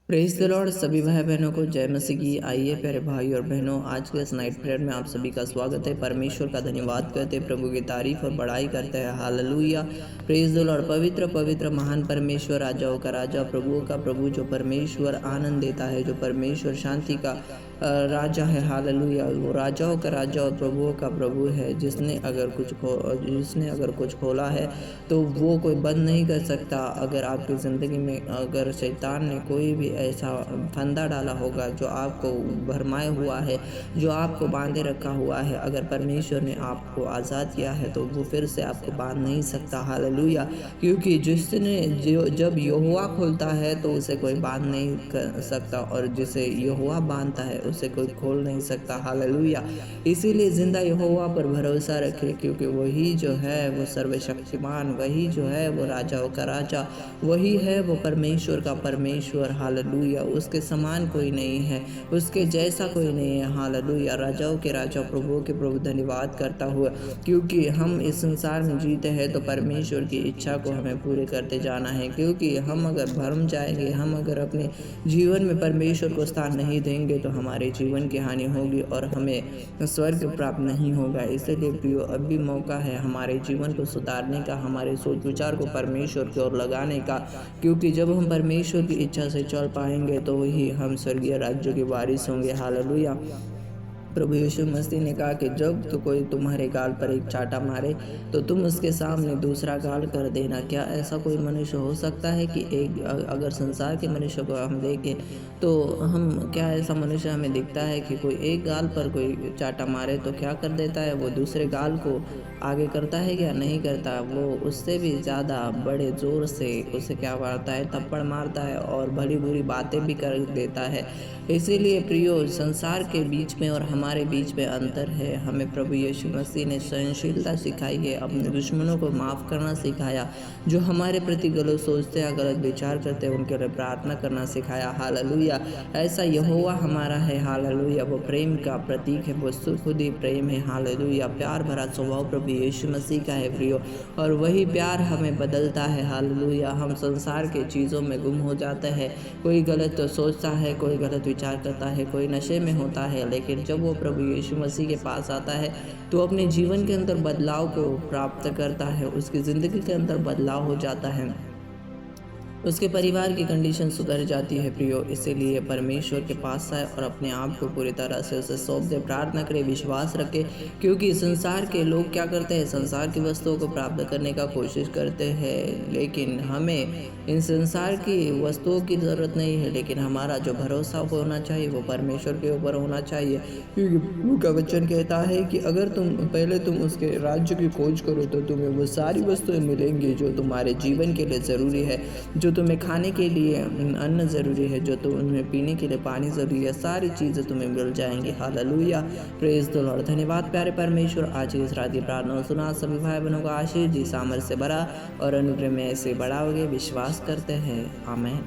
Praise the Lord सभी भाई बहनों को जय मसीह की। आइए प्यारे भाई और बहनों, आज के इस नाइट प्रेयर में आप सभी का स्वागत है। परमेश्वर का धन्यवाद करते, प्रभु की तारीफ और बड़ाई करते हैं। Hallelujah, praise the Lord. पवित्र पवित्र महान परमेश्वर, राजाओं का राजा, प्रभुओं का प्रभु, जो परमेश्वर आनंद देता है, जो परमेश्वर शांति का राजा है। हालेलुया, वो राजाओं का राजा और प्रभुओं का प्रभु है। जिसने अगर कुछ खोला है तो वो कोई बंद नहीं कर सकता। अगर आपकी ज़िंदगी में अगर शैतान ने कोई भी ऐसा फंदा डाला होगा जो आपको भरमाए हुआ है, जो आपको बांधे रखा हुआ है, अगर परमेश्वर ने आपको आज़ाद किया है तो वो फिर से आपको बांध नहीं सकता। हालेलुया, क्योंकि जब यहोवा खोलता है तो उसे कोई बांध नहीं कर सकता, और जिसे यहोवा बांधता है उसे कोई खोल नहीं सकता। हालेलुया, इसीलिए जिंदा यहोवा पर भरोसा रखें, क्योंकि वही जो है वो सर्वशक्तिमान, वही जो है वो राजाओं का राजा, वही है वो परमेश्वर का परमेश्वर। हालेलुया, उसके समान कोई नहीं है, उसके जैसा कोई नहीं है। हालेलुया, राजाओं के राजा, प्रभुओं के प्रभु, धन्यवाद करता हुआ, क्योंकि हम इस संसार में जीते हैं तो परमेश्वर की इच्छा को हमें पूरे करते जाना है। क्योंकि हम अगर भरम जाएंगे, हम अगर अपने जीवन में परमेश्वर को स्थान नहीं देंगे तो हमारे जीवन की हानि होगी और हमें स्वर्ग प्राप्त नहीं होगा। इसलिए प्रियो, अब भी मौका है हमारे जीवन को सुधारने का, हमारे सोच विचार को परमेश्वर की ओर लगाने का, क्योंकि जब हम परमेश्वर की इच्छा से चल पाएंगे तो वही हम स्वर्गीय राज्य के वारिस होंगे। हालेलुया, प्रभु यीशु मसीह ने कहा कि जब तो कोई तुम्हारे गाल पर एक चाटा मारे तो तुम उसके सामने दूसरा गाल कर देना। क्या ऐसा कोई मनुष्य हो सकता है कि अगर संसार के मनुष्य को हम देखें तो हम क्या ऐसा मनुष्य हमें दिखता है कि कोई एक गाल पर कोई चाटा मारे तो क्या कर देता है, वो दूसरे गाल को आगे करता है? क्या नहीं करता, वो उससे भी ज़्यादा बड़े ज़ोर से उसे क्या मारता है, थप्पड़ मारता है और भली बुरी बातें भी कर देता है। इसीलिए प्रियो, संसार के बीच में और हमारे बीच में अंतर है। हमें प्रभु यीशु मसीह ने सहनशीलता सिखाई है, अपने दुश्मनों को माफ़ करना सिखाया, जो हमारे प्रति गलत सोचते हैं, गलत विचार करते हैं, उनके लिए प्रार्थना करना सिखाया। हालेलुया, ऐसा यहोवा हमारा है। हालेलुया, वो प्रेम का प्रतीक है, वो खुद ही प्रेम है। हालेलुया, प्यार भरा स्वभाव प्रभु यीशु मसीह का है प्रियो, और वही प्यार हमें बदलता है। हालेलुया, हम संसार के चीज़ों में गुम हो जाते हैं। कोई गलत सोचता है, कोई गलत विचार करता है, कोई नशे में होता है, लेकिन जब वो प्रभु यीशु मसीह के पास आता है तो अपने जीवन के अंदर बदलाव को प्राप्त करता है, उसकी ज़िंदगी के अंदर बदलाव हो जाता है, उसके परिवार की कंडीशन सुधर जाती है प्रियो। इसीलिए परमेश्वर के पास आए और अपने आप को पूरी तरह से उसे सौंप दे, प्रार्थना करें, विश्वास रखें। क्योंकि संसार के लोग क्या करते हैं, संसार की वस्तुओं को प्राप्त करने का कोशिश करते हैं, लेकिन हमें इन संसार की वस्तुओं की ज़रूरत नहीं है, लेकिन हमारा जो भरोसा होना चाहिए वो परमेश्वर के ऊपर होना चाहिए। क्योंकि प्रभु का वचन कहता है कि अगर तुम उसके राज्य की खोज करो तो तुम्हें वो सारी वस्तुएं मिलेंगी जो तुम्हारे जीवन के लिए ज़रूरी है, जो तुम्हें खाने के लिए अन्न ज़रूरी है, जो तुम्हें पीने के लिए पानी ज़रूरी है, सारी चीज़ें तुम्हें मिल जाएंगी। Hallelujah, praise the Lord. धन्यवाद प्यारे परमेश्वर, आज की इस रात की प्रार्थना सुना, सभी भाई बहनों का आशीष दी, सामर्थ से भरा और अनुग्रह में ऐसे बढ़ाओगे, विश्वास करते हैं। आमीन।